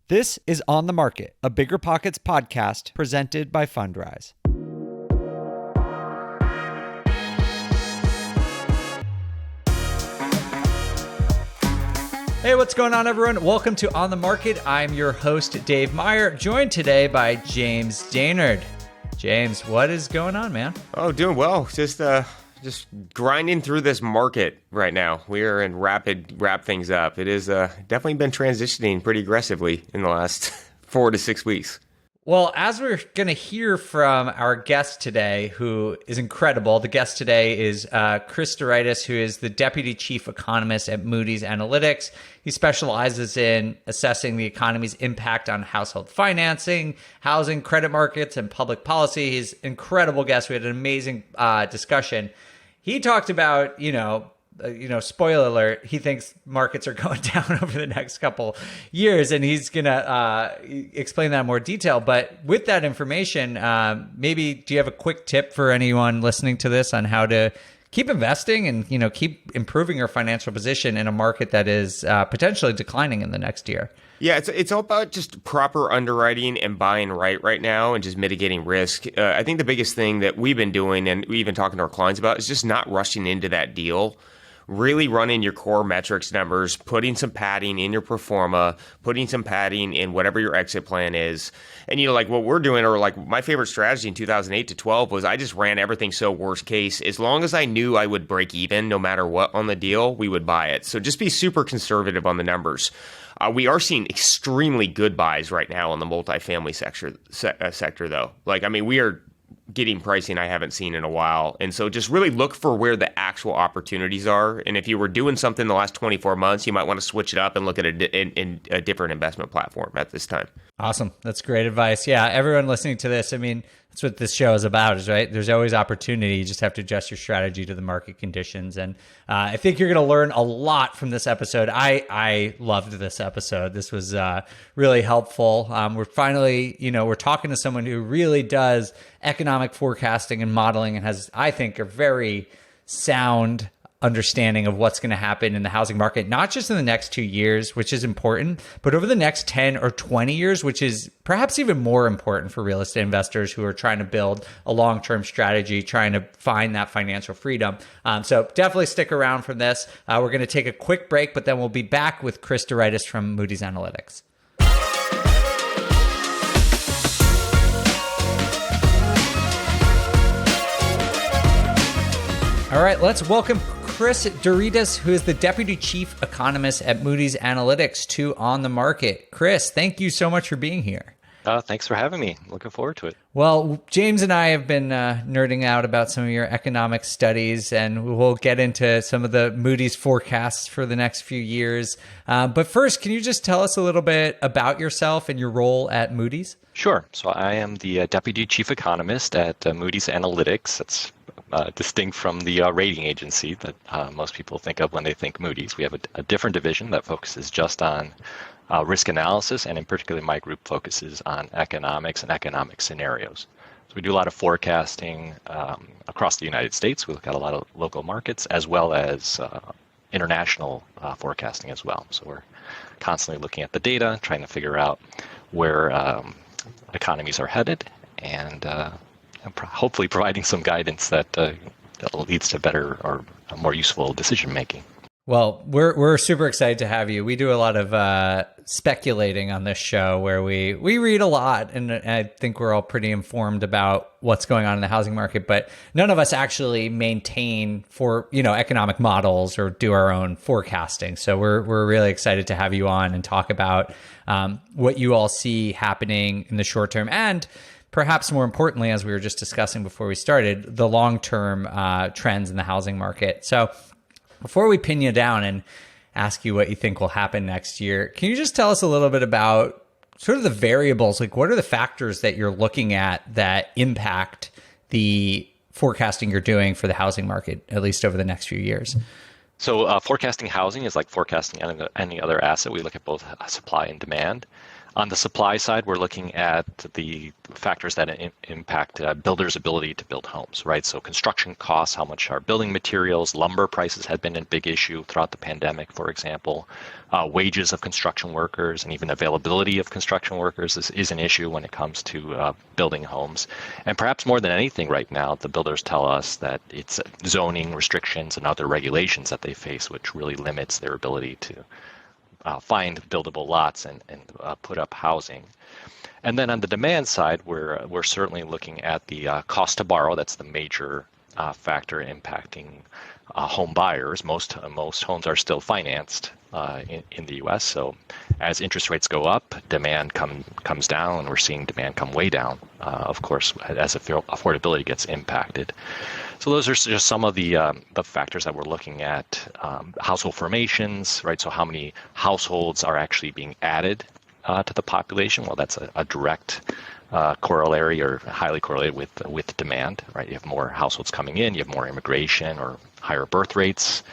This is On the Market, a Bigger Pockets podcast presented by Fundrise. Hey, what's going on, everyone? Welcome to On the Market. I'm your host, Dave Meyer, joined today by James Daynard. James, what is going on, man? Oh, doing well. Just grinding through this market right now. We are in rapid wrap things up. It is definitely been transitioning pretty aggressively in the last 4 to 6 weeks. Well, as we're going to hear from our guest today, who is incredible, the guest today is Cris deRitis, who is the Deputy Chief Economist at Moody's Analytics. He specializes in assessing the economy's impact on household financing, housing, credit markets, and public policy. He's an incredible guest. We had an amazing discussion. He talked about, spoiler alert, he thinks markets are going down over the next couple years, and he's going to explain that in more detail. But with that information, maybe do you have a quick tip for anyone listening to this on how to keep investing and, keep improving your financial position in a market that is potentially declining in the next year? Yeah, it's all about just proper underwriting and buying right now and just mitigating risk. I think the biggest thing that we've been doing, and we even talking to our clients about, is just not rushing into that deal. Really running your core metrics numbers, putting some padding in your pro forma, putting some padding in whatever your exit plan is. And, like what we're doing, or like my favorite strategy in 2008 to 12 was I just ran everything so worst case. As long as I knew I would break even no matter what on the deal, we would buy it. So just be super conservative on the numbers. We are seeing extremely good buys right now in the multifamily sector, though. We are getting pricing I haven't seen in a while. And so just really look for where the actual opportunities are. And if you were doing something the last 24 months, you might want to switch it up and look at a different investment platform at this time. Awesome. That's great advice. Yeah, everyone listening to this, that's what this show is about, is right. There's always opportunity. You just have to adjust your strategy to the market conditions. And I think you're going to learn a lot from this episode. I loved this episode. This was really helpful. We're finally, we're talking to someone who really does economic forecasting and modeling and has, I think, a very sound understanding of what's going to happen in the housing market, not just in the next 2 years, which is important, but over the next 10 or 20 years, which is perhaps even more important for real estate investors who are trying to build a long-term strategy, trying to find that financial freedom. So definitely stick around for this. We're going to take a quick break, but then we'll be back with Cris deRitis from Moody's Analytics. All right, let's welcome Cris deRitis, who is the Deputy Chief Economist at Moody's Analytics, to On the Market. Cris, thank you so much for being here. Thanks for having me. Looking forward to it. Well, James and I have been nerding out about some of your economic studies, and we'll get into some of the Moody's forecasts for the next few years. But first, can you just tell us a little bit about yourself and your role at Moody's? Sure. So I am the Deputy Chief Economist at Moody's Analytics. That's distinct from the rating agency that most people think of when they think Moody's. We have a different division that focuses just on risk analysis, and in particular, my group focuses on economics and economic scenarios. So we do a lot of forecasting across the United States. We look at a lot of local markets as well as international forecasting as well. So we're constantly looking at the data, trying to figure out where economies are headed, and hopefully providing some guidance that leads to better or more useful decision making. Well, we're super excited to have you. We do a lot of speculating on this show where we read a lot, and I think we're all pretty informed about what's going on in the housing market, but none of us actually maintain economic models or do our own forecasting. So we're really excited to have you on and talk about what you all see happening in the short term, and perhaps more importantly, as we were just discussing before we started, the long-term trends in the housing market. So before we pin you down and ask you what you think will happen next year, can you just tell us a little bit about sort of the variables? Like, what are the factors that you're looking at that impact the forecasting you're doing for the housing market, at least over the next few years? So forecasting housing is like forecasting any other asset. We look at both supply and demand. On the supply side, we're looking at the factors that impact builders' ability to build homes, right? So construction costs, how much are building materials, lumber prices have been a big issue throughout the pandemic, for example. Wages of construction workers and even availability of construction workers is an issue when it comes to building homes. And perhaps more than anything right now, the builders tell us that it's zoning restrictions and other regulations that they face, which really limits their ability to find buildable lots and put up housing. And then on the demand side, we're certainly looking at the cost to borrow. That's the major factor impacting home buyers. Most homes are still financed in the U.S. So as interest rates go up, demand comes down, and we're seeing demand come way down, of course, as affordability gets impacted. So those are just some of the factors that we're looking at. Household formations, right? So how many households are actually being added to the population? Well, that's a direct corollary or highly correlated with demand, right? You have more households coming in, you have more immigration or higher birth rates.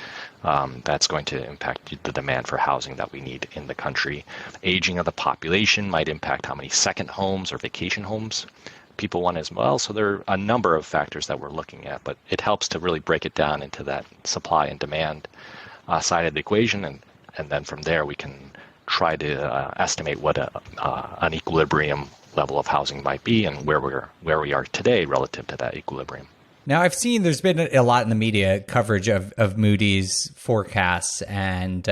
That's going to impact the demand for housing that we need in the country. Aging of the population might impact how many second homes or vacation homes people want as well. So there are a number of factors that we're looking at, but it helps to really break it down into that supply and demand side of the equation. And then from there, we can try to estimate what an equilibrium level of housing might be and where we are today relative to that equilibrium. Now, I've seen there's been a lot in the media coverage of Moody's forecasts, and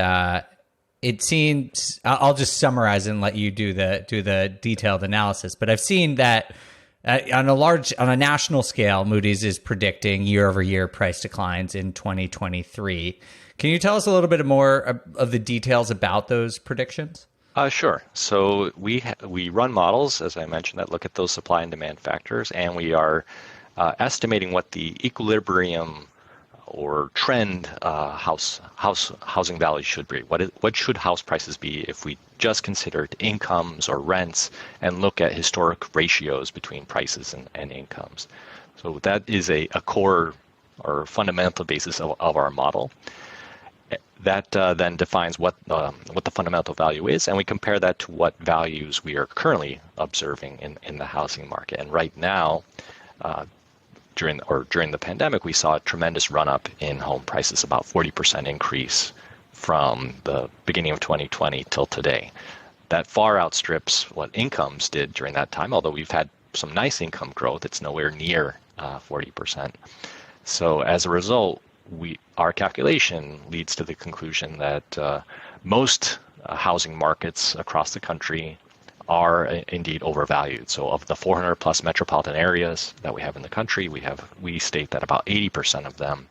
it seems, I'll just summarize and let you do the detailed analysis. But I've seen that on a national scale, Moody's is predicting year-over-year price declines in 2023. Can you tell us a little bit more of the details about those predictions? Sure. So we run models, as I mentioned, that look at those supply and demand factors, and we are estimating what the equilibrium or trend housing value should be. What should house prices be if we just considered incomes or rents and look at historic ratios between prices and incomes? So that is a core or fundamental basis of our model. That then defines what the fundamental value is, and we compare that to what values we are currently observing in the housing market. And right now, during the pandemic, we saw a tremendous run-up in home prices, about 40% increase from the beginning of 2020 till today. That far outstrips what incomes did during that time, although we've had some nice income growth. It's nowhere near 40%. So as a result, our calculation leads to the conclusion that most housing markets across the country are indeed overvalued. So of the 400 plus metropolitan areas that we have in the country, we state that about 80% of them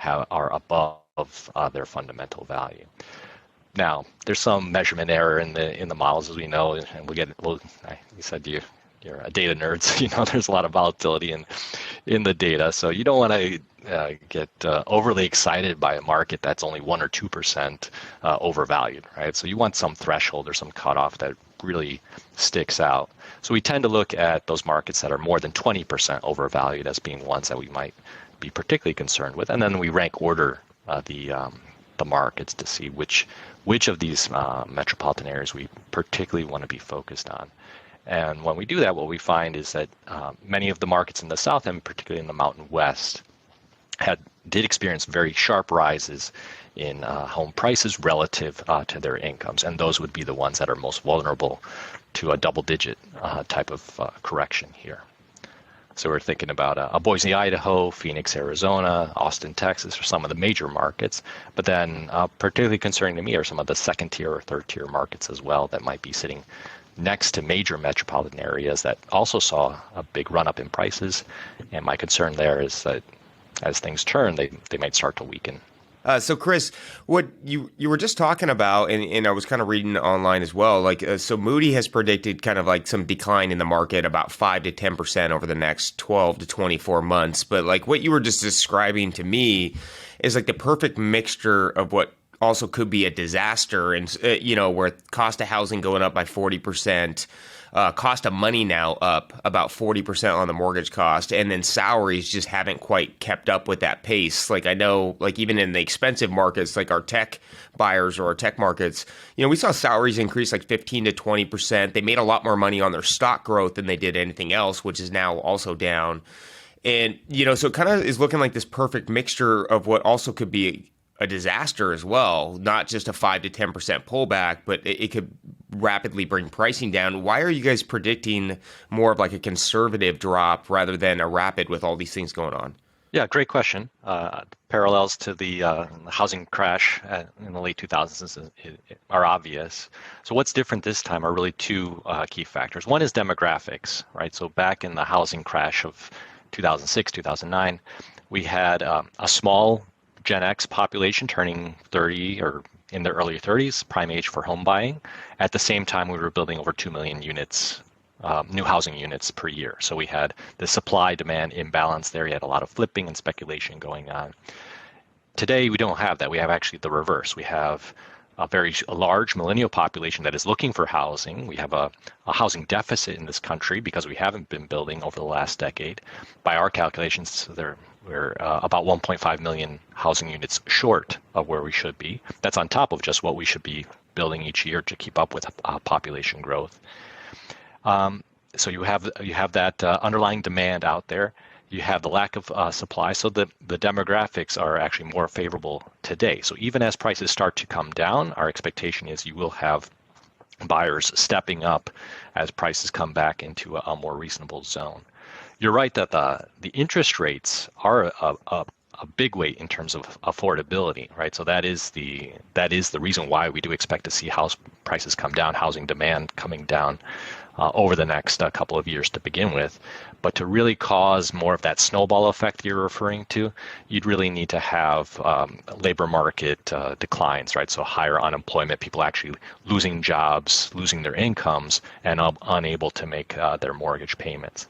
are above their fundamental value. Now, there's some measurement error in the models, as we know, and you said you're a data nerd, so there's a lot of volatility in the data. So you don't want to get overly excited by a market that's only 1 or 2% overvalued, right? So you want some threshold or some cutoff that really sticks out. So we tend to look at those markets that are more than 20% overvalued as being ones that we might be particularly concerned with, and then we rank order the markets to see which of these metropolitan areas we particularly want to be focused on. And when we do that, what we find is that many of the markets in the South, and particularly in the Mountain West, did experience very sharp rises in home prices relative to their incomes. And those would be the ones that are most vulnerable to a double-digit type of correction here. So we're thinking about Boise, Idaho, Phoenix, Arizona, Austin, Texas, are some of the major markets. But then particularly concerning to me are some of the second-tier or third-tier markets as well that might be sitting next to major metropolitan areas that also saw a big run-up in prices. And my concern there is that as things turn, they might start to weaken. So, Cris, what you were just talking about, and I was kind of reading online as well, so Moody has predicted kind of like some decline in the market, about 5 to 10% over the next 12 to 24 months. But like what you were just describing to me is like the perfect mixture of what also could be a disaster, and where cost of housing going up by 40%, cost of money now up about 40% on the mortgage cost, and then salaries just haven't quite kept up with that pace. Like I know, like even in the expensive markets, like our tech buyers or our tech markets, we saw salaries increase like 15 to 20%. They made a lot more money on their stock growth than they did anything else, which is now also down. And, so it kind of is looking like this perfect mixture of what also could be a disaster as well, not just a 5 to 10% pullback, but it could rapidly bring pricing down. Why are you guys predicting more of like a conservative drop rather than a rapid with all these things going on? Yeah, great question. Parallels to the housing crash in the late 2000s are obvious. So what's different this time are really two key factors. One is demographics, right? So back in the housing crash of 2006, 2009, we had a small Gen X population turning 30 or in their early 30s, prime age for home buying. At the same time, we were building over 2 million units, new housing units per year. So we had the supply-demand imbalance there. You had a lot of flipping and speculation going on. Today, we don't have that. We have actually the reverse. We have a large millennial population that is looking for housing. We have a housing deficit in this country because we haven't been building over the last decade. By our calculations, we're about 1.5 million housing units short of where we should be. That's on top of just what we should be building each year to keep up with population growth. So you have that underlying demand out there. You have the lack of supply, so the demographics are actually more favorable today. So even as prices start to come down, our expectation is you will have buyers stepping up as prices come back into a more reasonable zone. You're right that the interest rates are a big weight in terms of affordability, right? So that is the reason why we do expect to see house prices come down, housing demand coming down over the next couple of years to begin with. But to really cause more of that snowball effect you're referring to, you'd really need to have labor market declines, right? So higher unemployment, people actually losing jobs, losing their incomes, and unable to make their mortgage payments.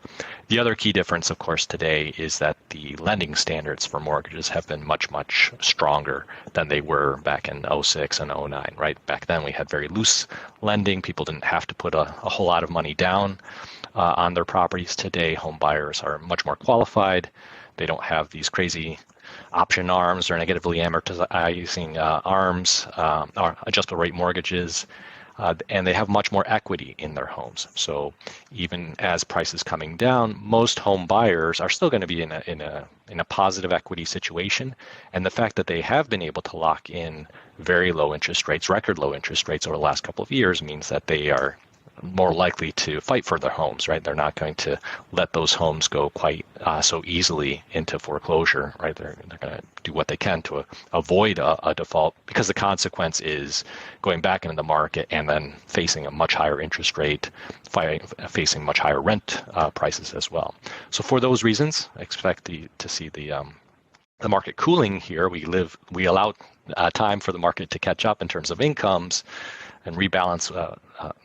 The other key difference, of course, today is that the lending standards for mortgages have been much, much stronger than they were back in 06 and 09, right? Back then we had very loose lending. People didn't have to put a whole lot of money down on their properties. Today, home buyers are much more qualified. They don't have these crazy option arms or negatively amortizing arms, or adjustable rate mortgages, and they have much more equity in their homes. So even as prices coming down, most home buyers are still going to be in a positive equity situation. And the fact that they have been able to lock in very low interest rates, record low interest rates over the last couple of years means that they are more likely to fight for their homes, right? They're not going to let those homes go quite so easily into foreclosure, right? They're going to do what they can to avoid a default, because the consequence is going back into the market and then facing a much higher interest rate, facing much higher rent prices as well. So for those reasons, I expect to see the market cooling here. We allow time for the market to catch up in terms of incomes and rebalance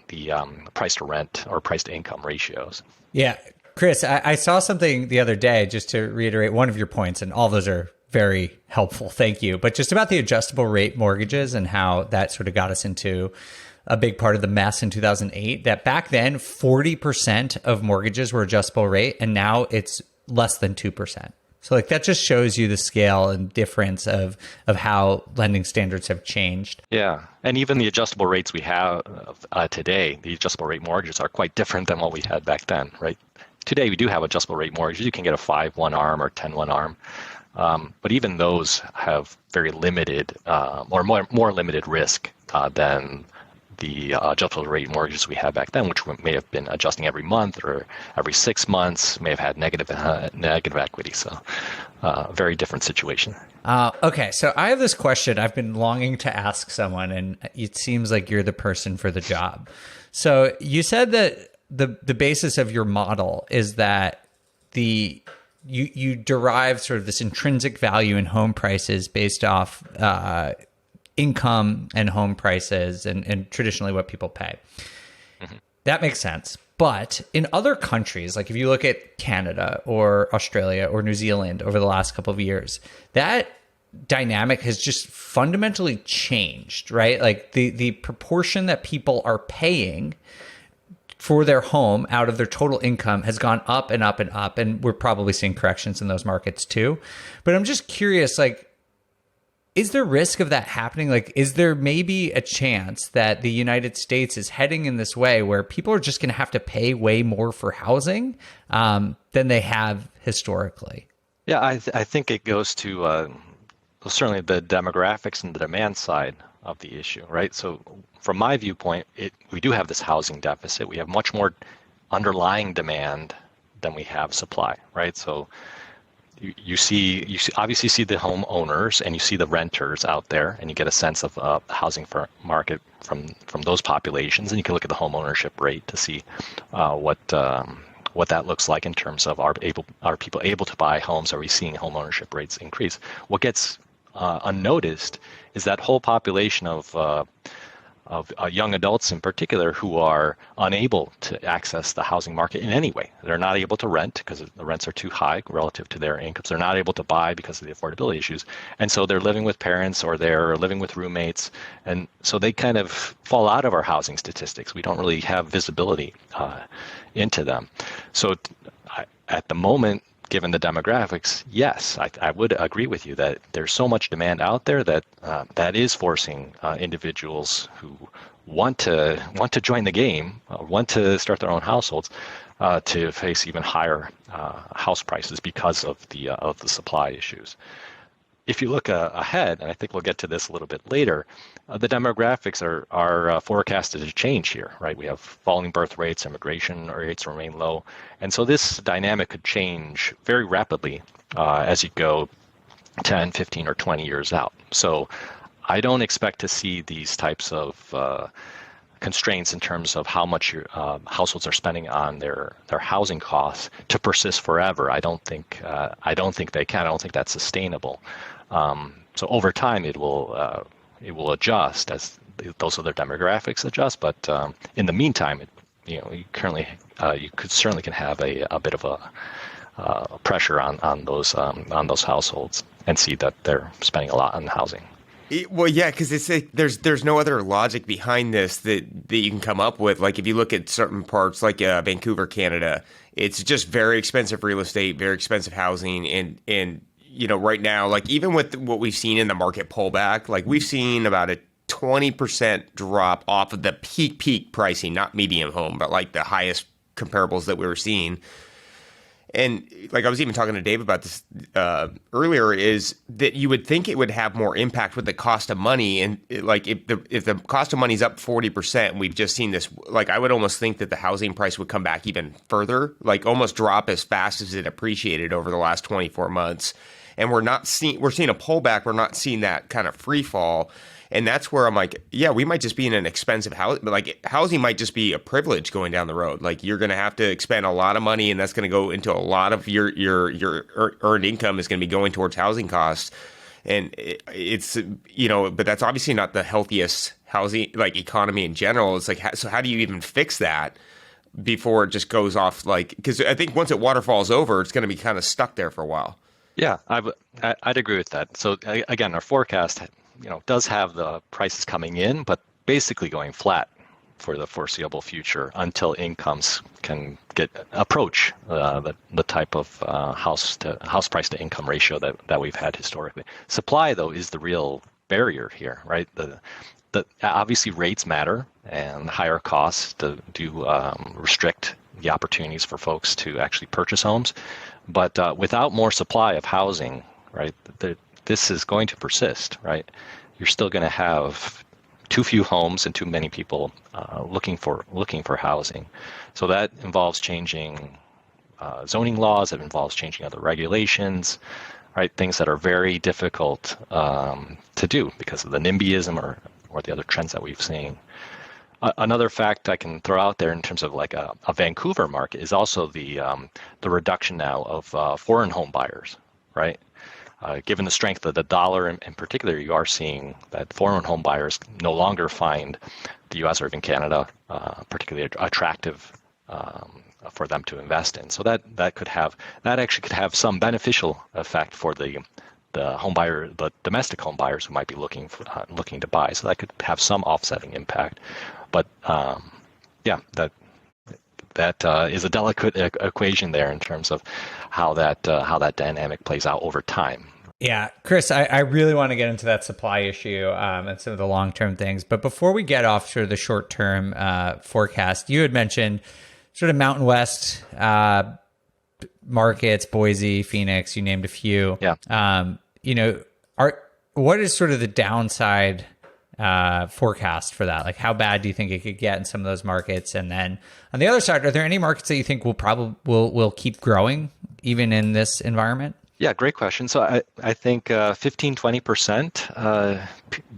the price to rent or price to income ratios. Yeah. Cris, I saw something the other day, just to reiterate one of your points, and all those are very helpful. Thank you. But just about the adjustable rate mortgages and how that sort of got us into a big part of the mess in 2008, that back then 40% of mortgages were adjustable rate, and now it's less than 2%. So like that just shows you the scale and difference of how lending standards have changed. Yeah. And even the adjustable rates we have today, the adjustable rate mortgages are quite different than what we had back then, right? Today we do have adjustable rate mortgages. You can get a 5-1 arm or 10-1 arm. But even those have very limited or more limited risk than the adjustable rate mortgages we had back then, which may have been adjusting every month or every 6 months, may have had negative equity. So very different situation. Okay, so I have this question I've been longing to ask someone, and it seems like you're the person for the job. So you said that the basis of your model is that you derive sort of this intrinsic value in home prices based off income and home prices and traditionally what people pay. Mm-hmm. That makes sense. But in other countries, like if you look at Canada or Australia or New Zealand over the last couple of years, that dynamic has just fundamentally changed, right? Like the proportion that people are paying for their home out of their total income has gone up and up and up. And we're probably seeing corrections in those markets too. But I'm just curious, like, is there risk of that happening? Like, is there maybe a chance that the United States is heading in this way where people are just going to have to pay way more for housing than they have historically? Yeah, I think it goes to certainly the demographics and the demand side of the issue, right? So from my viewpoint, we do have this housing deficit. We have much more underlying demand than we have supply, right? So you obviously see the homeowners and you see the renters out there, and you get a sense of the housing market from those populations, and you can look at the home ownership rate to see what that looks like in terms of are people able to buy homes? Are we seeing home ownership rates increase? What gets unnoticed is that whole population of young adults in particular who are unable to access the housing market in any way. They're not able to rent because the rents are too high relative to their incomes. They're not able to buy because of the affordability issues. And so they're living with parents or they're living with roommates. And so they kind of fall out of our housing statistics. We don't really have visibility into them. So at the moment, given the demographics, yes, I would agree with you that there's so much demand out there that that is forcing individuals who want to join the game, want to start their own households, to face even higher house prices because of the supply issues. If you look ahead, and I think we'll get to this a little bit later, the demographics are forecasted to change here, right? We have falling birth rates, immigration rates remain low. And so this dynamic could change very rapidly as you go 10, 15, or 20 years out. So I don't expect to see these types of constraints in terms of how much your households are spending on their housing costs to persist forever. I don't think they can. I don't think that's sustainable. So over time, it will adjust as those other demographics adjust. But in the meantime, you certainly can have a bit of a pressure on those households and see that they're spending a lot on housing. Well, yeah, because it's there's no other logic behind this that you can come up with. Like if you look at certain parts, like Vancouver, Canada, it's just very expensive real estate, very expensive housing, and right now, like even with what we've seen in the market pullback, like we've seen about a 20% drop off of the peak pricing, not medium home, but like the highest comparables that we were seeing. And like I was even talking to Dave about this earlier, is that you would think it would have more impact with the cost of money. And like if the cost of money is up 40%, we've just seen this, like I would almost think that the housing price would come back even further, like almost drop as fast as it appreciated over the last 24 months. And we're seeing a pullback. We're not seeing that kind of free fall. And that's where I'm like, yeah, we might just be in an expensive house, but like housing might just be a privilege going down the road. Like you're going to have to expend a lot of money, and that's going to go into a lot of your earned income is going to be going towards housing costs. And it's, but that's obviously not the healthiest housing, like economy in general. It's like, so how do you even fix that before it just goes off? Like, because I think once it waterfalls over, it's going to be kind of stuck there for a while. Yeah, I'd agree with that. So again, our forecast does have the prices coming in, but basically going flat for the foreseeable future until incomes can approach the type of house price to income ratio that we've had historically. Supply, though, is the real barrier here, right? The obviously rates matter, and higher costs do restrict the opportunities for folks to actually purchase homes. But without more supply of housing, right, this is going to persist, right? You're still going to have too few homes and too many people looking for housing. So that involves changing zoning laws. It involves changing other regulations, right? Things that are very difficult to do because of the NIMBYism or the other trends that we've seen. Another fact I can throw out there in terms of like a Vancouver market is also the reduction now of foreign home buyers, right? Given the strength of the dollar in particular, you are seeing that foreign home buyers no longer find the U.S. or even Canada particularly attractive for them to invest in. So that actually could have some beneficial effect for the the domestic home buyers who might be looking to buy. So that could have some offsetting impact. But that is a delicate equation there in terms of how that dynamic plays out over time. Yeah, Cris, I really want to get into that supply issue and some of the long-term things. But before we get off sort of the short-term forecast, you had mentioned sort of Mountain West markets, Boise, Phoenix, you named a few. Yeah. What is sort of the downside forecast for that? Like, how bad do you think it could get in some of those markets? And then on the other side, are there any markets that you think will keep growing even in this environment? Yeah, great question. So I think 15-20%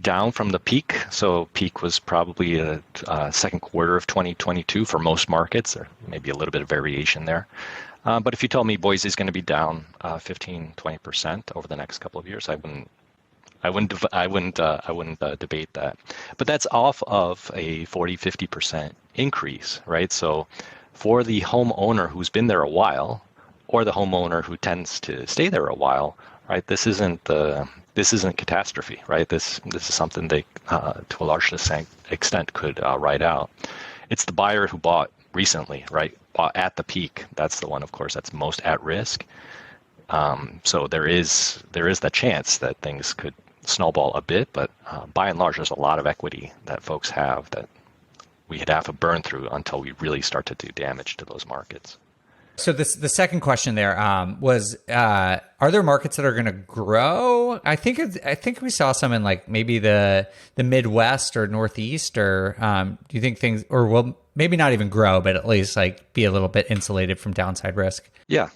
down from the peak. So peak was probably second quarter of 2022 for most markets, or maybe a little bit of variation there. But if you told me Boise is going to be down 15-20% over the next couple of years, I wouldn't debate that. But that's off of a 40-50% increase, right? So for the homeowner who's been there a while, or the homeowner who tends to stay there a while, right? This isn't catastrophe, right? This is something they, to a large extent, could ride out. It's the buyer who bought recently, right? Bought at the peak. That's the one, of course, that's most at risk. So there is the chance that things could snowball a bit, but by and large, there's a lot of equity that folks have that we'd have to burn through until we really start to do damage to those markets. So the second question there was, are there markets that are going to grow? I think we saw some in like maybe the Midwest or Northeast, or do you think things, or will maybe not even grow, but at least like be a little bit insulated from downside risk? Yeah,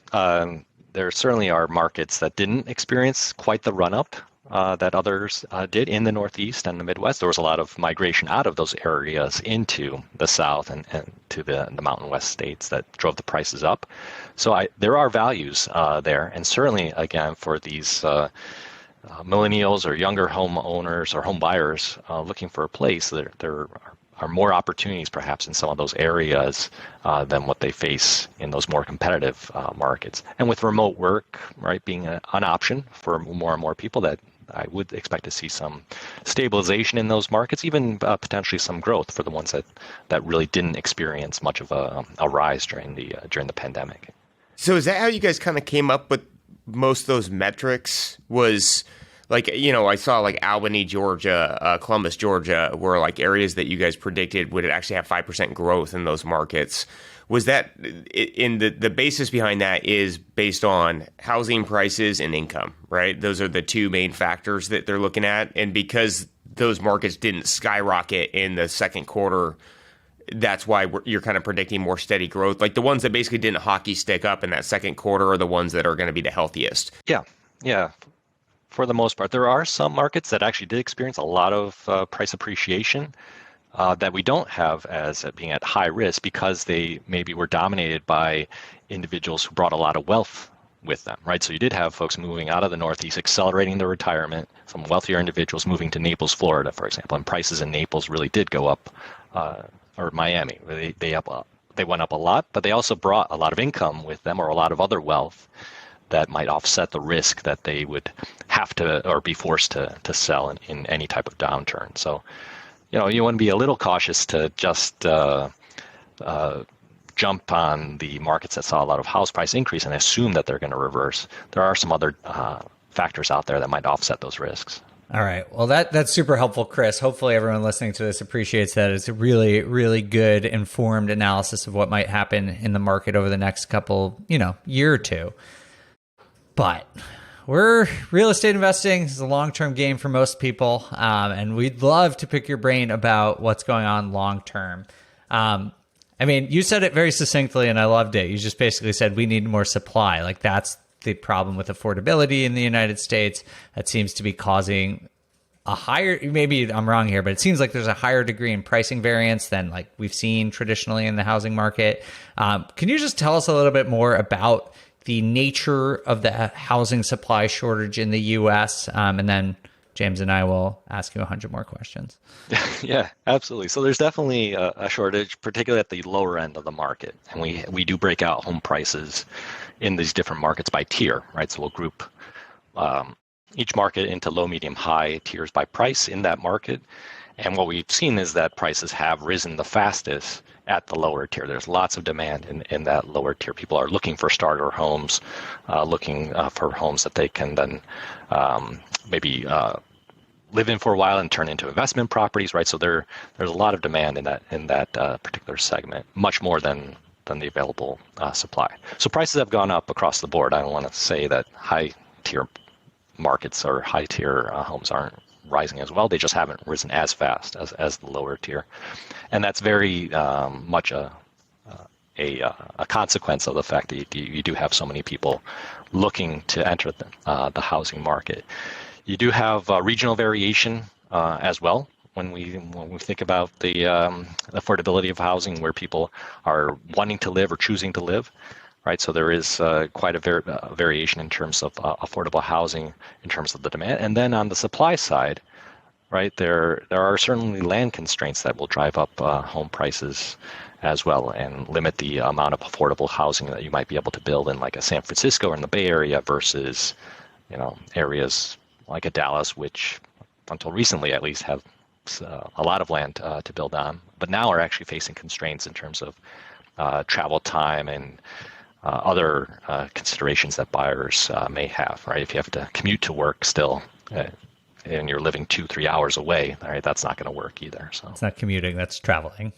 there certainly are markets that didn't experience quite the run up that others did in the Northeast and the Midwest. There was a lot of migration out of those areas into the South and to the Mountain West states that drove the prices up. So there are values there. And certainly, again, for these millennials or younger homeowners or home buyers looking for a place, there are more opportunities perhaps in some of those areas than what they face in those more competitive markets. And with remote work, right, being an option for more and more people, that I would expect to see some stabilization in those markets, even potentially some growth for the ones that really didn't experience much of a rise during the pandemic. So is that how you guys kind of came up with most of those metrics? Was like, I saw like Albany, Georgia, Columbus, Georgia, were like areas that you guys predicted would actually have 5% growth in those markets. Was that in the basis behind that is based on housing prices and income, right? Those are the two main factors that they're looking at. And because those markets didn't skyrocket in the second quarter, that's why you're kind of predicting more steady growth. Like the ones that basically didn't hockey stick up in that second quarter are the ones that are going to be the healthiest. Yeah. For the most part, there are some markets that actually did experience a lot of price appreciation that we don't have as being at high risk because they maybe were dominated by individuals who brought a lot of wealth with them, right? So you did have folks moving out of the Northeast, accelerating their retirement, some wealthier individuals moving to Naples, Florida, for example, and prices in Naples really did go up, or Miami, they went up a lot, but they also brought a lot of income with them or a lot of other wealth that might offset the risk that they would have to or be forced to sell in any type of downturn. So, you want to be a little cautious to just jump on the markets that saw a lot of house price increase and assume that they're going to reverse. There are some other factors out there that might offset those risks. All right. Well, that's super helpful, Cris. Hopefully everyone listening to this appreciates that. It's a really, really good informed analysis of what might happen in the market over the next couple, year or two. But real estate investing is a long-term game for most people, and we'd love to pick your brain about what's going on long-term. You said it very succinctly, and I loved it. You just basically said we need more supply. Like that's the problem with affordability in the United States. That seems to be causing a higher, maybe I'm wrong here, but it seems like there's a higher degree in pricing variance than like we've seen traditionally in the housing market. Can you just tell us a little bit more about the nature of the housing supply shortage in the U.S., and then James and I will ask you 100 more questions. Yeah, absolutely. So there's definitely a shortage, particularly at the lower end of the market. And we do break out home prices in these different markets by tier, right? So we'll group each market into low, medium, high tiers by price in that market. And what we've seen is that prices have risen the fastest at the lower tier. There's lots of demand in that lower tier. People are looking for starter homes, looking for homes that they can then maybe live in for a while and turn into investment properties, right? So there's a lot of demand in that particular segment, much more than the available supply. So prices have gone up across the board. I don't want to say that high tier markets or high tier homes aren't rising as well. They just haven't risen as fast as the lower tier, and that's very much a consequence of the fact that you do have so many people looking to enter the housing market. You do have regional variation as well when we think about the affordability of housing, where people are wanting to live or choosing to live. Right, so there is quite a variation in terms of affordable housing, in terms of the demand. And then on the supply side, right, there are certainly land constraints that will drive up home prices as well and limit the amount of affordable housing that you might be able to build in like a San Francisco or in the Bay Area versus, areas like a Dallas, which until recently at least have a lot of land to build on, but now are actually facing constraints in terms of travel time and other considerations that buyers may have, right? If you have to commute to work still and you're living 2-3 hours away, right, that's not going to work either. So it's not commuting, that's traveling.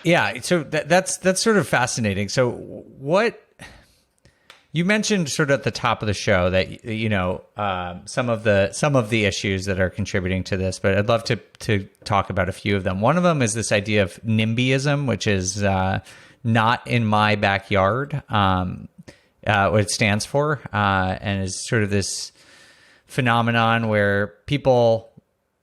Yeah, so that's sort of fascinating. So what you mentioned sort of at the top of the show that some of the issues that are contributing to this, but I'd love to talk about a few of them. One of them is this idea of NIMBYism, which is not in my backyard, what it stands for, and is sort of this phenomenon where people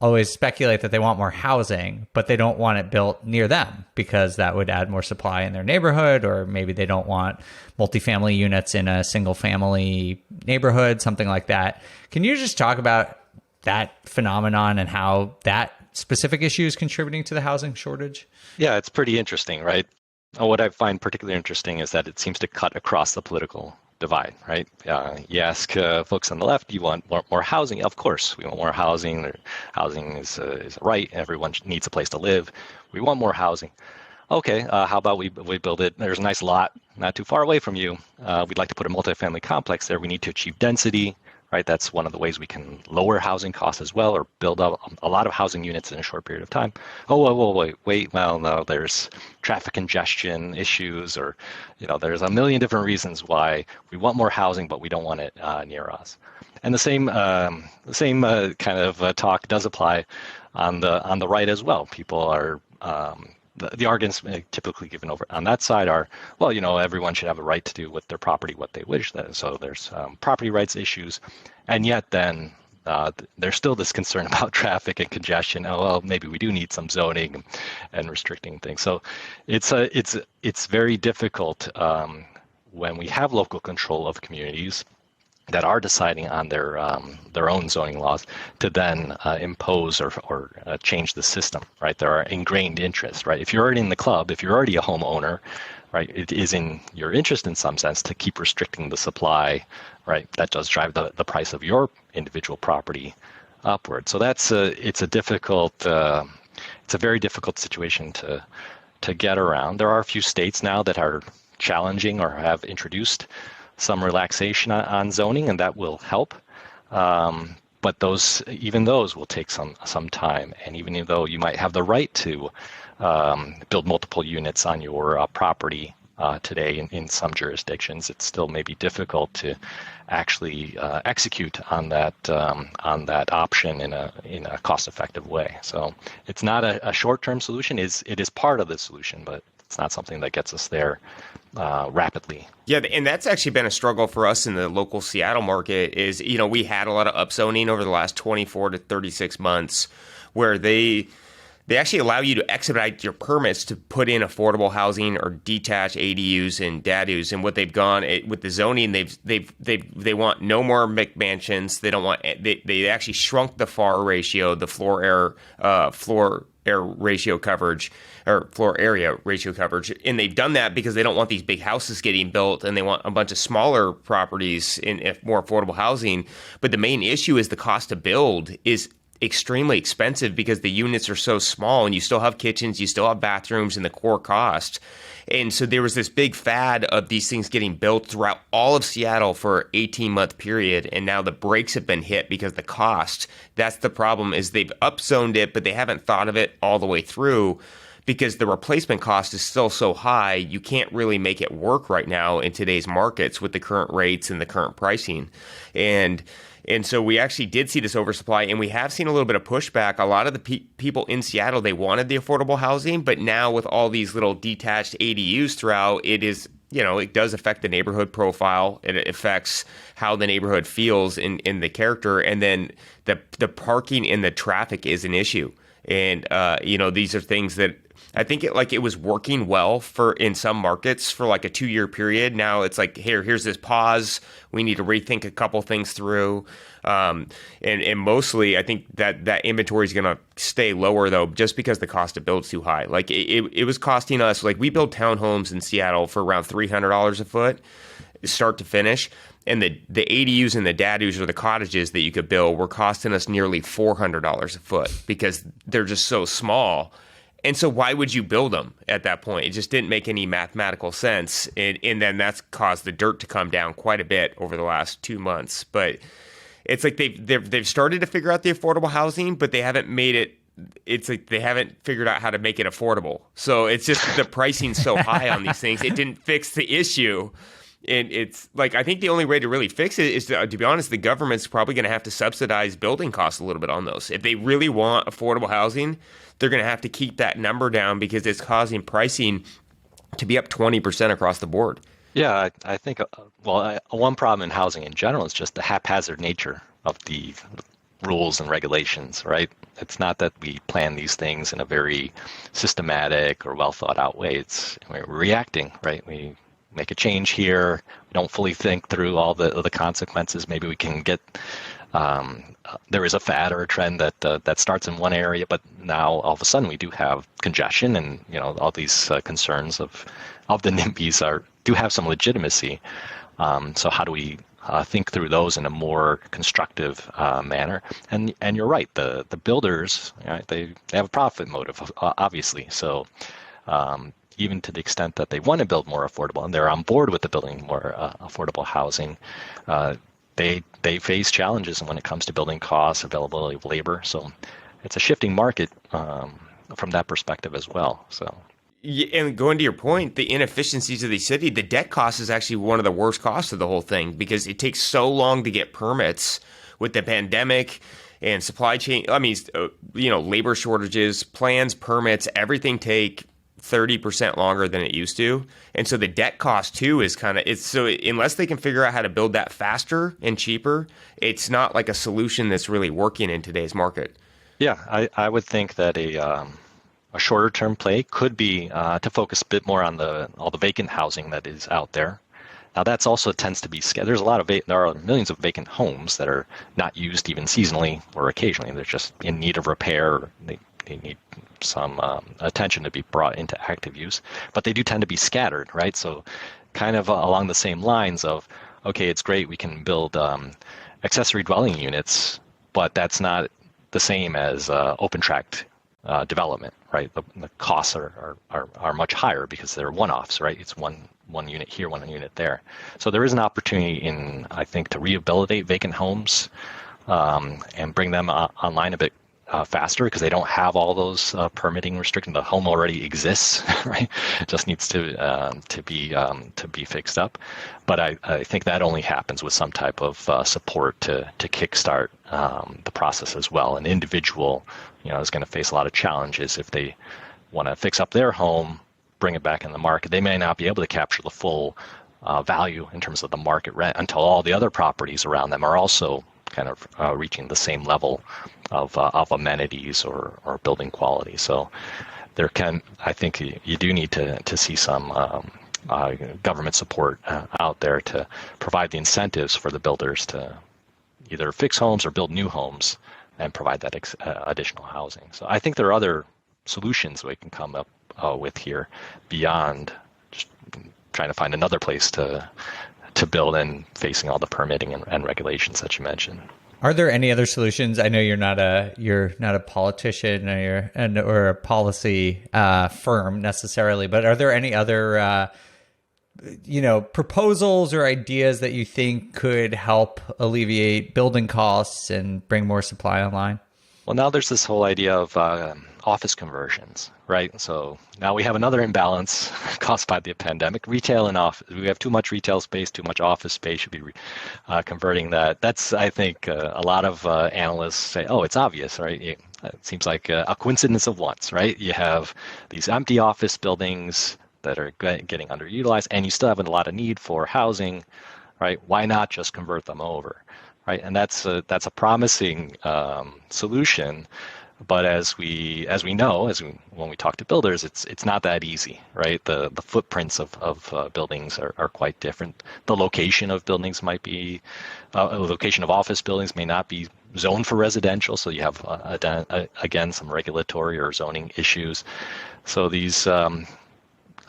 always speculate that they want more housing, but they don't want it built near them because that would add more supply in their neighborhood, or maybe they don't want multifamily units in a single family neighborhood, something like that. Can you just talk about that phenomenon and how that specific issue is contributing to the housing shortage? Yeah, it's pretty interesting, right? What I find particularly interesting is that it seems to cut across the political divide, right? You ask folks on the left, you want more housing? Of course, we want more housing. Housing is a right. Everyone needs a place to live. We want more housing. Okay, how about we build it? There's a nice lot not too far away from you. We'd like to put a multifamily complex there. We need to achieve density, right? That's one of the ways we can lower housing costs as well, or build up a lot of housing units in a short period of time. Wait. Well, no, there's traffic congestion issues, or there's a million different reasons why we want more housing, but we don't want it near us. And the same kind of talk does apply on the right as well. People are the arguments typically given over on that side are, well, everyone should have a right to do with their property what they wish. So there's property rights issues, and yet then there's still this concern about traffic and congestion. Oh, well, maybe we do need some zoning and restricting things. So it's very difficult when we have local control of communities that are deciding on their own zoning laws to then impose or change the system, right? There are ingrained interests, right? If you're already in the club, if you're already a homeowner, right, it is in your interest in some sense to keep restricting the supply, right? That does drive the price of your individual property upward. So it's a very difficult situation to get around. There are a few states now that are challenging or have introduced some relaxation on zoning, and that will help. But even those will take some time. And even though you might have the right to build multiple units on your property today in some jurisdictions, it still may be difficult to actually execute on that option in a cost-effective way. So it's not a short-term solution. It is part of the solution, but it's not something that gets us there rapidly. Yeah, and that's actually been a struggle for us in the local Seattle market is, we had a lot of upzoning over the last 24 to 36 months where they actually allow you to expedite your permits to put in affordable housing or detached ADUs and DADUs. And what they've gone with the zoning, they want no more McMansions. They don't want they actually shrunk the FAR ratio, the floor air ratio coverage or floor area ratio coverage. And they've done that because they don't want these big houses getting built, and they want a bunch of smaller properties in more affordable housing. But the main issue is the cost to build is extremely expensive because the units are so small, and you still have kitchens, you still have bathrooms, and the core cost. And so there was this big fad of these things getting built throughout all of Seattle for an 18-month period, and now the brakes have been hit because the cost. That's the problem, is they've upzoned it, but they haven't thought of it all the way through because the replacement cost is still so high, you can't really make it work right now in today's markets with the current rates and the current pricing. And so we actually did see this oversupply, and we have seen a little bit of pushback. A lot of the people in Seattle, they wanted the affordable housing, but now with all these little detached ADUs throughout, it is, it does affect the neighborhood profile. It affects how the neighborhood feels in the character. And then the parking and the traffic is an issue. And, these are things that I think it was working well in some markets for like a 2-year period. Now it's like, here's this pause. We need to rethink a couple things through. And mostly I think that inventory is going to stay lower though, just because the cost to build is too high. Like it was costing us, like we build townhomes in Seattle for around $300 a foot, start to finish. And the ADUs and the DADUs, or the cottages that you could build, were costing us nearly $400 a foot because they're just so small. And so why would you build them at that point? It just didn't make any mathematical sense. And then that's caused the dirt to come down quite a bit over the last 2 months. But it's like they've started to figure out the affordable housing, but they haven't made it. It's like they haven't figured out how to make it affordable. So it's just the pricing's so high on these things. It didn't fix the issue. And it's like, I think the only way to really fix it is to be honest, the government's probably going to have to subsidize building costs a little bit on those. If they really want affordable housing, they're going to have to keep that number down because it's causing pricing to be up 20% across the board. Yeah, I think, one problem in housing in general is just the haphazard nature of the rules and regulations, right? It's not that we plan these things in a very systematic or well thought out way. We're reacting, right? We make a change here. We don't fully think through all the consequences. Maybe we can get there is a fad or a trend that starts in one area, but now all of a sudden we do have congestion, and all these concerns of the NIMBYs do have some legitimacy. So how do we think through those in a more constructive manner? And you're right, the builders, they have a profit motive, obviously. So even to the extent that they want to build more affordable and they're on board with the building more affordable housing, they face challenges when it comes to building costs, availability of labor. So it's a shifting market from that perspective as well. So. Yeah, and going to your point, the inefficiencies of the city, the debt cost is actually one of the worst costs of the whole thing because it takes so long to get permits with the pandemic and supply chain. I mean, labor shortages, plans, permits, everything take 30% longer than it used to. And so the debt cost too is so unless they can figure out how to build that faster and cheaper, it's not like a solution that's really working in today's market. Yeah, I would think that a shorter term play could be to focus a bit more on all the vacant housing that is out there. Now that's also tends to be there's a lot of there are millions of vacant homes that are not used even seasonally or occasionally. They're just in need of repair. They need some attention to be brought into active use, but they do tend to be scattered, right? So kind of along the same lines of, okay, it's great, we can build accessory dwelling units, but that's not the same as open tract development, right? The costs are much higher because they're one-offs, right? It's one unit here, one unit there. So there is an opportunity I think, to rehabilitate vacant homes and bring them online a bit faster because they don't have all those permitting restrictions. The home already exists, right? It just needs to be fixed up. But I think that only happens with some type of support to kickstart the process as well. An individual, is going to face a lot of challenges if they want to fix up their home, bring it back in the market. They may not be able to capture the full value in terms of the market rent until all the other properties around them are also kind of reaching the same level of amenities or building quality. So I think you do need to see some government support out there to provide the incentives for the builders to either fix homes or build new homes and provide that additional housing. So I think there are other solutions we can come up with here beyond just trying to find another place to build and facing all the permitting and regulations that you mentioned. Are there any other solutions? I know you're not a politician or a policy firm necessarily, but are there any other proposals or ideas that you think could help alleviate building costs and bring more supply online? Well, now there's this whole idea of office conversions, right? So now we have another imbalance caused by the pandemic. Retail and office, we have too much retail space, too much office space, should be converting that. That's, I think, a lot of analysts say, oh, it's obvious, right? It seems like a coincidence of once, right? You have these empty office buildings that are getting underutilized, and you still have a lot of need for housing, right? Why not just convert them over? Right, and that's a promising solution, but as we know, when we talk to builders, it's not that easy, right? The footprints of buildings are quite different. The location of buildings might be, the location of office buildings may not be zoned for residential, so you have again some regulatory or zoning issues. So these.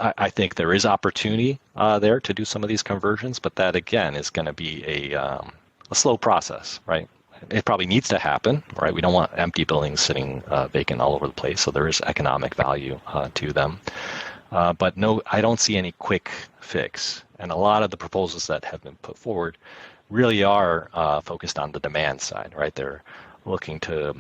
I think there is opportunity there to do some of these conversions, but that again is going to be a slow process, right? It probably needs to happen, right? We don't want empty buildings sitting vacant all over the place, so there is economic value to them. But no, I don't see any quick fix. And a lot of the proposals that have been put forward really are focused on the demand side, right? They're looking to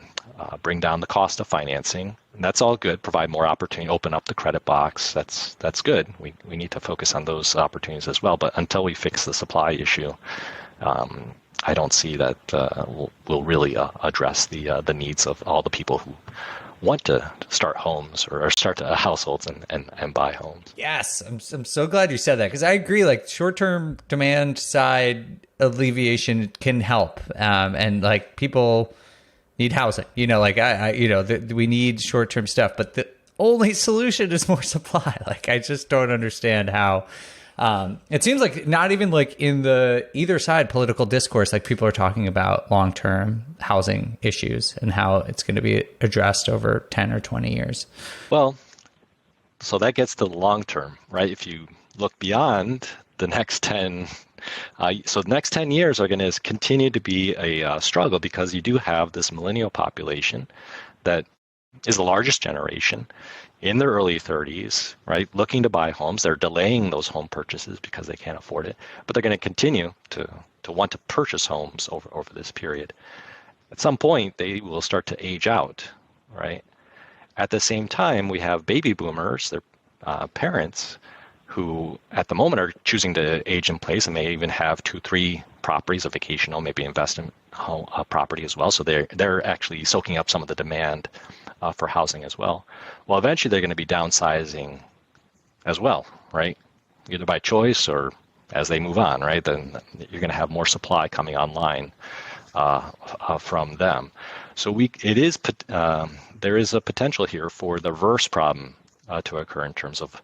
bring down the cost of financing. And that's all good, provide more opportunity, open up the credit box. That's good. We need to focus on those opportunities as well. But until we fix the supply issue, I don't see that will really address the needs of all the people who want to start homes or start households and buy homes. Yes, I'm so glad you said that, because I agree. Like, short-term demand side alleviation can help, and like people need housing. We need short-term stuff, but the only solution is more supply. Like, I just don't understand how. It seems like not even like in the either side political discourse, like people are talking about long-term housing issues and how it's going to be addressed over 10 or 20 years. Well, so that gets to the long-term, right? If you look beyond the next 10, so the next 10 years are going to continue to be a struggle, because you do have this millennial population that is the largest generation in their early 30s, right, looking to buy homes. They're delaying those home purchases because they can't afford it, but they're going to continue to want to purchase homes over this period. At some point, they will start to age out, right? At the same time, we have baby boomers, their parents, who at the moment are choosing to age in place, and may even have 2-3 properties, a vacation home, maybe investment home, property as well. So they're actually soaking up some of the demand for housing as well. Well, eventually they're going to be downsizing as well, right? Either by choice or as they move on, right? Then you're going to have more supply coming online from them. So there is a potential here for the reverse problem to occur in terms of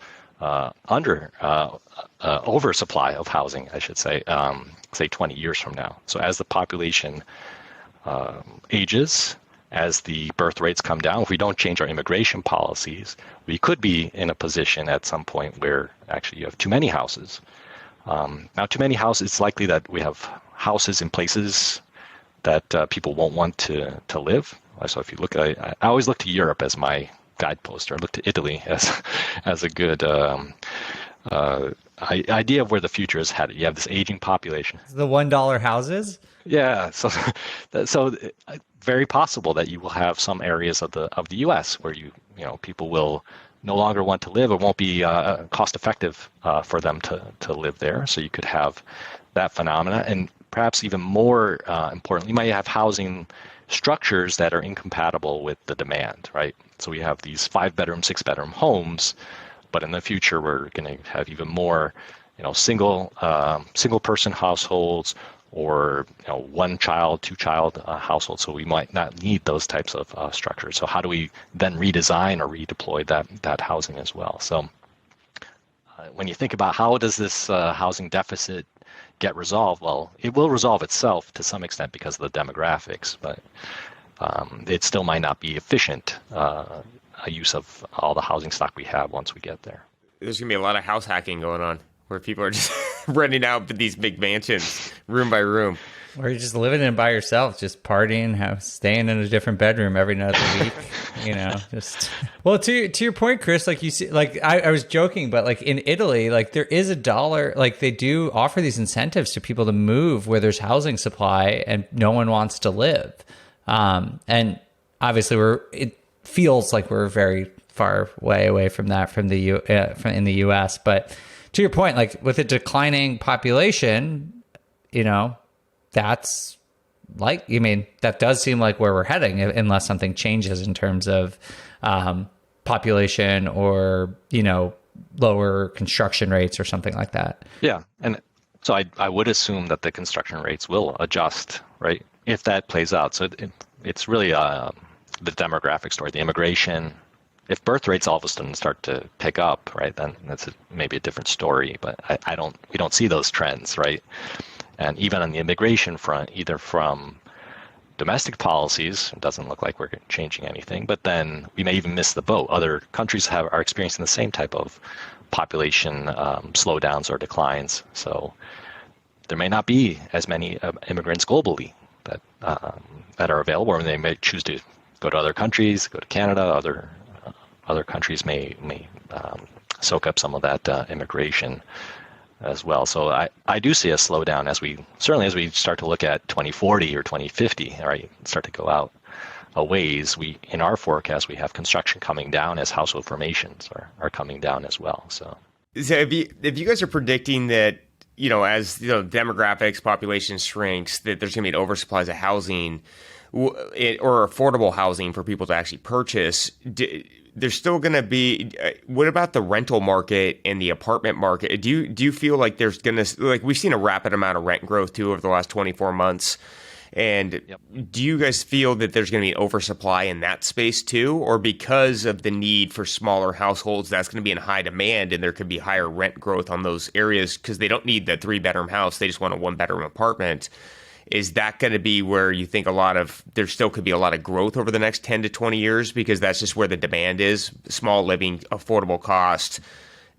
oversupply of housing, I should say 20 years from now. So as the population ages, as the birth rates come down, if we don't change our immigration policies, we could be in a position at some point where actually you have too many houses. Now, too many houses, it's likely that we have houses in places that people won't want to live. So if you look, I always look to Europe as my guidepost, or look to Italy as a good idea of where the future is headed. You have this aging population. The $1 houses? Yeah, so very possible that you will have some areas of the U.S. where people will no longer want to live, or won't be cost effective for them to live there. So you could have that phenomena, and perhaps even more importantly, you might have housing structures that are incompatible with the demand, right? So we have these 5-bedroom, 6-bedroom homes, but in the future we're going to have even more, single person households, or 1-child, 2-child households. So we might not need those types of structures. So how do we then redesign or redeploy that housing as well? So when you think about how does this housing deficit get resolved, well, it will resolve itself to some extent because of the demographics, but it still might not be efficient use of all the housing stock we have once we get there. There's going to be a lot of house hacking going on where people are just renting out these big mansions room by room. Or you're just living in by yourself, just partying, staying in a different bedroom every night of the week, just. Well, to your point, Chris, like you see, like I was joking, but like in Italy, like there is $1, like they do offer these incentives to people to move where there's housing supply and no one wants to live. And obviously it feels like we're very far way away from that in the US. But to your point, like with a declining population, that's that does seem like where we're heading unless something changes in terms of population or, lower construction rates or something like that. Yeah. And so I would assume that the construction rates will adjust, right? If that plays out. So it's really the demographic story, the immigration. If birth rates all of a sudden start to pick up, right, then that's maybe a different story. But we don't see those trends, right? And even on the immigration front, either from domestic policies, it doesn't look like we're changing anything, but then we may even miss the boat. Other countries are experiencing the same type of population slowdowns or declines. So there may not be as many immigrants globally that are available, and they may choose to go to other countries, go to Canada. Other countries may soak up some of that immigration as well. So I do see a slowdown as we start to look at 2040 or 2050, right? Start to go out a ways. In our forecast, we have construction coming down as household formations are coming down as well. So if you guys are predicting that, as demographics, population shrinks, that there's going to be an oversupply of housing or affordable housing for people to actually purchase, there's still going to be. What about the rental market and the apartment market? Do you feel like there's going to, like, we've seen a rapid amount of rent growth too over the last 24 months, and do you guys feel that there's going to be an oversupply in that space too, or because of the need for smaller households, that's going to be in high demand and there could be higher rent growth on those areas because they don't need the 3-bedroom house, they just want a 1-bedroom apartment? Is that going to be where you think there still could be a lot of growth over the next 10 to 20 years because that's just where the demand is, small living, affordable cost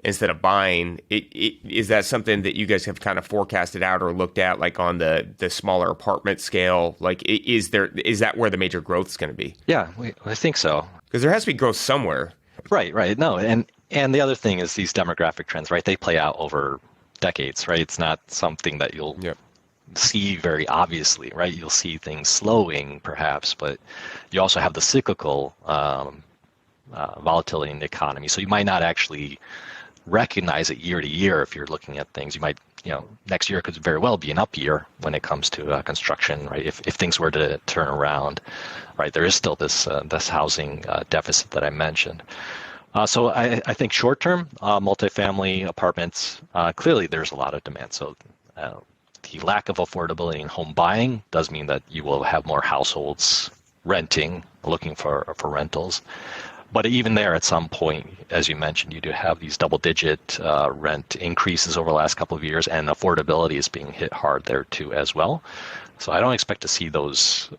instead of buying? Is that something that you guys have kind of forecasted out or looked at, like on the smaller apartment scale? Like, is that where the major growth is going to be? Yeah, I think so. Because there has to be growth somewhere. Right. No, and the other thing is these demographic trends, right? They play out over decades, right? It's not something that you'll see very obviously, right? You'll see things slowing perhaps, but you also have the cyclical volatility in the economy. So you might not actually recognize it year to year if you're looking at things. You might, next year could very well be an up year when it comes to construction, right? If things were to turn around, right? There is still this housing deficit that I mentioned. So I think short term, multifamily apartments, clearly there's a lot of demand. So the lack of affordability in home buying does mean that you will have more households renting, looking for rentals. But even there, at some point, as you mentioned, you do have these double-digit rent increases over the last couple of years, and affordability is being hit hard there too as well. So I don't expect to see those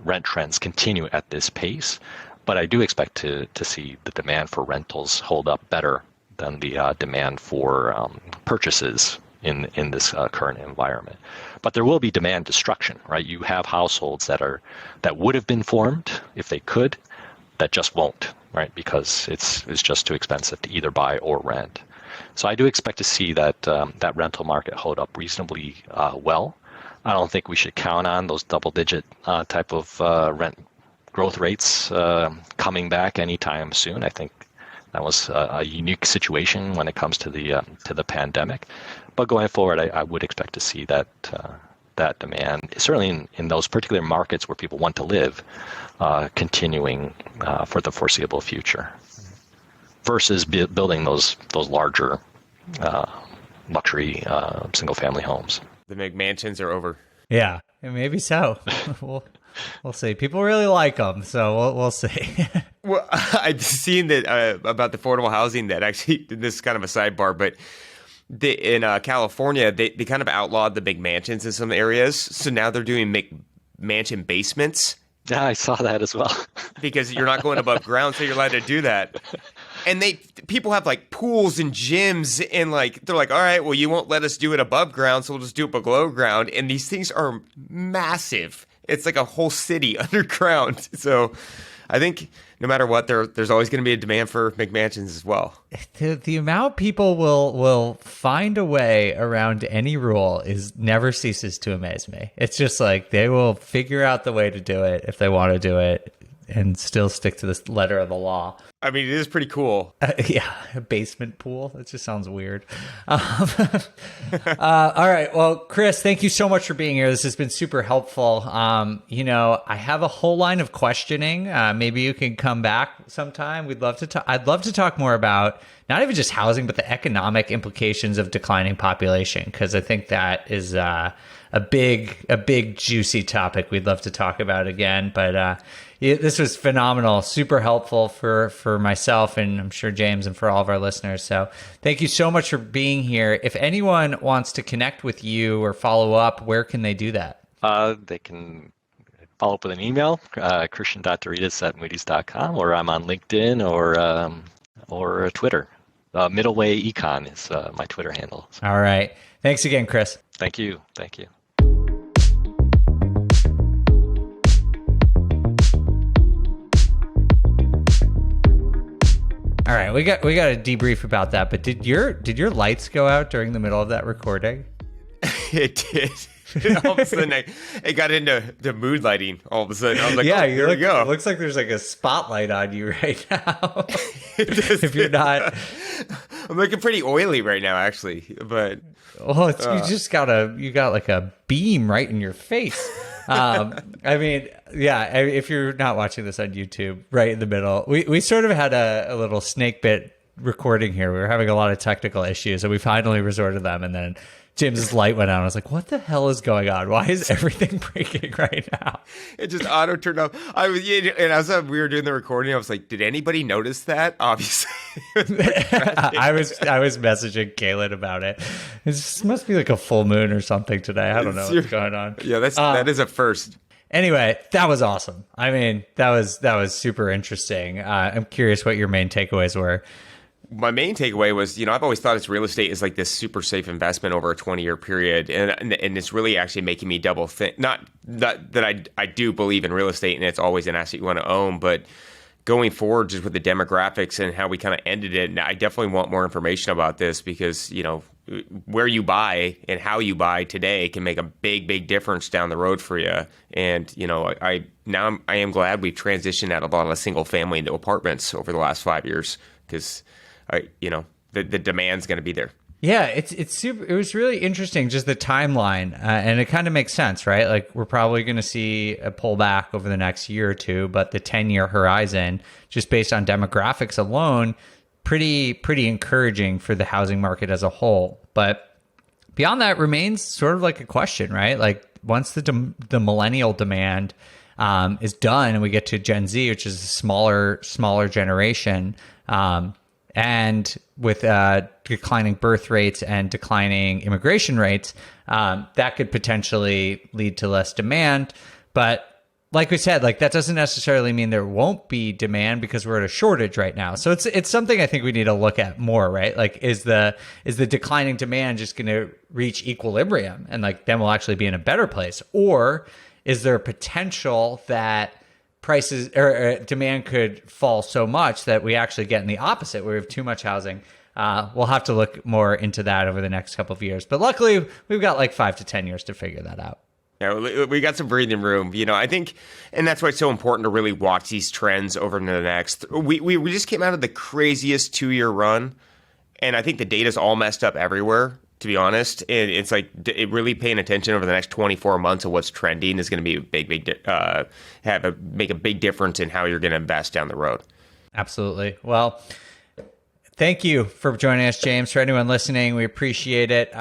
rent trends continue at this pace, but I do expect to see the demand for rentals hold up better than the demand for purchases in this current environment. But there will be demand destruction, right? You have households that would have been formed if they could, that just won't, right? Because it's just too expensive to either buy or rent. So I do expect to see that that rental market hold up reasonably well. I don't think we should count on those double-digit type of rent growth rates coming back anytime soon. I think that was a unique situation when it comes to the pandemic. But going forward, I would expect to see that demand, certainly in those particular markets where people want to live, continuing for the foreseeable future, versus building those larger luxury single-family homes. The McMansions are over. Yeah, maybe so. We'll see. People really like them, so we'll see. Well, I've seen that about the affordable housing that actually, this is kind of a sidebar, but in California, they kind of outlawed the big mansions in some areas. So now they're doing mansion basements Yeah, I saw that as well. because you're not going above ground, so you're allowed to do that. And people have like pools and gyms, and like they're like, all right, well, you won't let us do it above ground, so we'll just do it below ground. And these things are massive. It's like a whole city underground. So I think no matter what, there's always going to be a demand for McMansions as well. The amount people will find a way around any rule never ceases to amaze me. It's just like they will figure out the way to do it if they want to do it and still stick to the letter of the law. I mean, it is pretty cool. Yeah, a basement pool. That just sounds weird. All right. Well, Cris, thank you so much for being here. This has been super helpful. I have a whole line of questioning. Maybe you can come back sometime. We'd love to talk. I'd love to talk more about not even just housing, but the economic implications of declining population, because I think that is a big juicy topic we'd love to talk about again. But this was phenomenal, super helpful for myself, and I'm sure James, and for all of our listeners. So thank you so much for being here. If anyone wants to connect with you or follow up, where can they do that? They can follow up with an email, christian.deRitis@moodys.com, or I'm on LinkedIn or Twitter. Middleway Econ is my Twitter handle. All right. Thanks again, Cris. Thank you. Thank you. All right, we got a debrief about that. But did your lights go out during the middle of that recording? It did. All of a sudden, it got into the mood lighting. All of a sudden, I was like, yeah, oh, here we go. It looks like there's like a spotlight on you right now. If you're not, I'm looking pretty oily right now, actually. But well, you got like a beam right in your face. I mean, yeah, if you're not watching this on YouTube, right in the middle, we sort of had a little snake bit recording here. We were having a lot of technical issues, and we finally resorted to them, and then James's light went out. I was like, what the hell is going on? Why is everything breaking right now? It just auto turned off. We were doing the recording, I was like, did anybody notice that? Obviously. I was messaging Kaylin about it. It must be like a full moon or something today. I don't know what's going on. Yeah, that is a first. Anyway, that was awesome. I mean, that was super interesting. I'm curious what your main takeaways were. My main takeaway was, I've always thought real estate is like this super safe investment over a 20-year period. And it's really actually making me double think. Not that I do believe in real estate and it's always an asset you want to own, but going forward just with the demographics and how we kind of ended it, I definitely want more information about this because, where you buy and how you buy today can make a big difference down the road for you. And, I am glad we've transitioned out of a lot of single family into apartments over the last 5 years because the demand's going to be there. Yeah, it's super. It was really interesting, just the timeline, and it kind of makes sense, right? Like we're probably going to see a pullback over the next year or two, but the 10-year horizon, just based on demographics alone, pretty encouraging for the housing market as a whole. But beyond that, remains sort of like a question, right? Like once the millennial demand is done, and we get to Gen Z, which is a smaller generation. And with declining birth rates and declining immigration rates, that could potentially lead to less demand. But like we said, like that doesn't necessarily mean there won't be demand because we're at a shortage right now. So it's something I think we need to look at more, right? Like is the declining demand just going to reach equilibrium and like then we'll actually be in a better place? Or is there a potential that prices or demand could fall so much that we actually get in the opposite where we have too much housing? We'll have to look more into that over the next couple of years. But luckily, we've got like 5 to 10 years to figure that out. Yeah, we got some breathing room, I think, and that's why it's so important to really watch these trends over the next. We just came out of the craziest 2-year run, and I think the data's all messed up everywhere, to be honest. And it's like really paying attention over the next 24 months of what's trending is going to be make a big difference in how you're going to invest down the road. Absolutely. Well, thank you for joining us, James. For anyone listening, we appreciate it.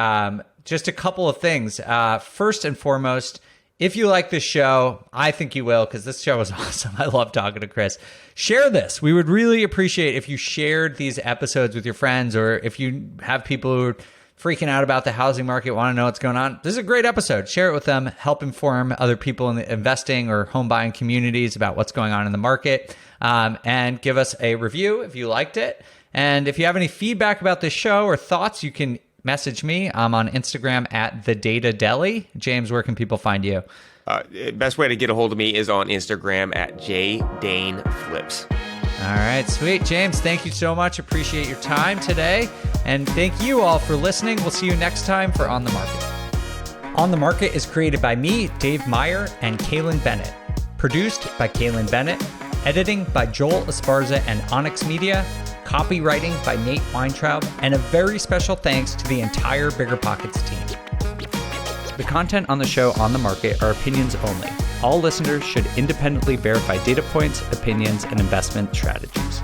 Just a couple of things. First and foremost, if you like this show, I think you will because this show is awesome. I love talking to Cris. Share this. We would really appreciate if you shared these episodes with your friends or if you have people who are freaking out about the housing market, want to know what's going on, this is a great episode. Share it with them, help inform other people in the investing or home buying communities about what's going on in the market, and give us a review if you liked it. And if you have any feedback about this show or thoughts, you can message me. I'm on Instagram at @TheDataDeli. James, where can people find you? Best way to get a hold of me is on Instagram at JDaneFlips. All right, sweet. James, thank you so much. Appreciate your time today. And thank you all for listening. We'll see you next time for On the Market. On the Market is created by me, Dave Meyer, and Kaylin Bennett. Produced by Kaylin Bennett. Editing by Joel Esparza and Onyx Media. Copywriting by Nate Weintraub. And a very special thanks to the entire BiggerPockets team. The content on the show On the Market are opinions only. All listeners should independently verify data points, opinions, and investment strategies.